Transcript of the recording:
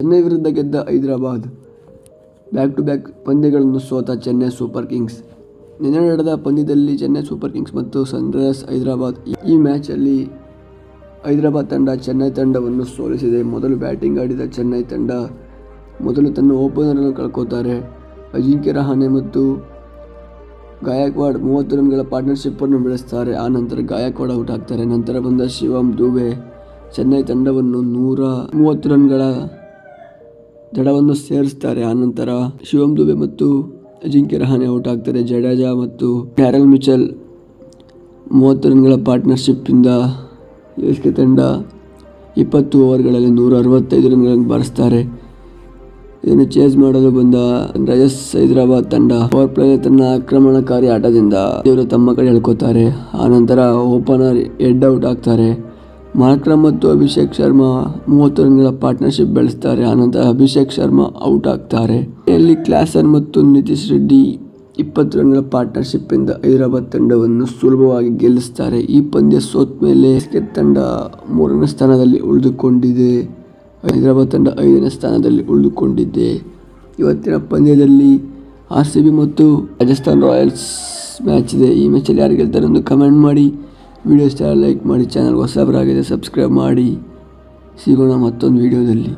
ಚೆನ್ನೈ ವಿರುದ್ಧ ಗೆದ್ದ Hyderabad. Back to back ಪಂದ್ಯಗಳನ್ನು ಸೋತ ಚೆನ್ನೈ ಸೂಪರ್ ಕಿಂಗ್ಸ್. ನಿನ್ನೆ ನಡೆದ ಪಂದ್ಯದಲ್ಲಿ ಚೆನ್ನೈ ಸೂಪರ್ ಕಿಂಗ್ಸ್ ಮತ್ತು ಸನ್ರೈಸರ್ಸ್ ಹೈದರಾಬಾದ್ ಈ ಮ್ಯಾಚಲ್ಲಿ ಹೈದರಾಬಾದ್ ತಂಡ ಚೆನ್ನೈ ತಂಡವನ್ನು ಸೋಲಿಸಿದೆ. ಮೊದಲು ಬ್ಯಾಟಿಂಗ್ ಆಡಿದ ಚೆನ್ನೈ ತಂಡ ಮೊದಲು ತನ್ನ ಓಪನರ್ಗಳನ್ನು ಕಳ್ಕೊತಾರೆ. ಅಜಿಂಕ್ಯ ರಹಾನೆ ಮತ್ತು ಗಾಯಕ್ವಾಡ್ 30 ರನ್ಗಳ ಪಾರ್ಟ್ನರ್ಶಿಪ್ಪನ್ನು ಬೆಳೆಸ್ತಾರೆ. ಆ ನಂತರ ಗಾಯಕ್ವಾಡ್ ಔಟ್ ಆಗ್ತಾರೆ. ನಂತರ ಬಂದ ಶಿವಮ್ ದುಬೆ ಚೆನ್ನೈ ತಂಡವನ್ನು 130 ರನ್ಗಳ ದಡವನ್ನು ಸೇರಿಸ್ತಾರೆ. ಆನಂತರ ಶಿವಮ್ ದುಬೆ ಮತ್ತು ಅಜಿಂಕ್ಯ ರಹಾನೆ ಔಟ್ ಆಗ್ತಾರೆ. ಜಡೇಜಾ ಮತ್ತು ಡ್ಯಾರೆಲ್ ಮಿಚೆಲ್ 30 ರನ್ಗಳ ಪಾರ್ಟ್ನರ್ಶಿಪ್ಪಿಂದ ಸಿ ತಂಡ 20 ಓವರ್ಗಳಲ್ಲಿ 165 ರನ್ಗಳನ್ನು ಬಾರಿಸ್ತಾರೆ. ಇದನ್ನು ಚೇಸ್ ಮಾಡಲು ಬಂದ ಸನ್ರೈಸರ್ಸ್ ಹೈದರಾಬಾದ್ ತಂಡ ಪವರ್ ಪ್ಲೇ ತನ್ನ ಆಕ್ರಮಣಕಾರಿ ಆಟದಿಂದ ಇವರು ತಮ್ಮ ಕಡೆ ಎಳ್ಕೋತಾರೆ. ಆನಂತರ ಓಪನರ್ ಹೆಡ್ ಔಟ್ ಆಗ್ತಾರೆ. ಮಾರ್ಕ್ರಮ್ ಮತ್ತು ಅಭಿಷೇಕ್ ಶರ್ಮಾ 30 ರನ್ಗಳ ಪಾರ್ಟ್ನರ್ಶಿಪ್ ಬೆಳೆಸ್ತಾರೆ. ಆನಂತರ ಅಭಿಷೇಕ್ ಶರ್ಮಾ ಔಟ್ ಆಗ್ತಾರೆ. ಇಲ್ಲಿ ಕ್ಲಾಸನ್ ಮತ್ತು ನಿತೀಶ್ ರೆಡ್ಡಿ 20 ರನ್ಗಳ ಪಾರ್ಟ್ನರ್ಶಿಪ್ಪಿಂದ ಹೈದರಾಬಾದ್ ತಂಡವನ್ನು ಸುಲಭವಾಗಿ ಗೆಲ್ಲಿಸ್ತಾರೆ. ಈ ಪಂದ್ಯ ಸೋತ ಮೇಲೆ ಸಿ ತಂಡ 3ನೇ ಸ್ಥಾನದಲ್ಲಿ ಉಳಿದುಕೊಂಡಿದೆ. ಹೈದರಾಬಾದ್ ತಂಡ 5ನೇ ಸ್ಥಾನದಲ್ಲಿ ಉಳಿದುಕೊಂಡಿದೆ. ಇವತ್ತಿನ ಪಂದ್ಯದಲ್ಲಿ RCB ಮತ್ತು ರಾಜಸ್ಥಾನ್ ರಾಯಲ್ಸ್ ಮ್ಯಾಚ್ ಇದೆ. ಈ ಮ್ಯಾಚಲ್ಲಿ ಯಾರು ಗೆಲ್ತಾರೆ ಎಂದು ಕಮೆಂಟ್ ಮಾಡಿ. ವಿಡಿಯೋ ಇಷ್ಟ ಲೈಕ್ ಮಾಡಿ. ಚಾನಲ್ ಹೊಸಬರಾಗಿದೆ ಸಬ್ಸ್ಕ್ರೈಬ್ ಮಾಡಿ. ಸಿಗೋಣ ಮತ್ತೊಂದು ವಿಡಿಯೋದಲ್ಲಿ.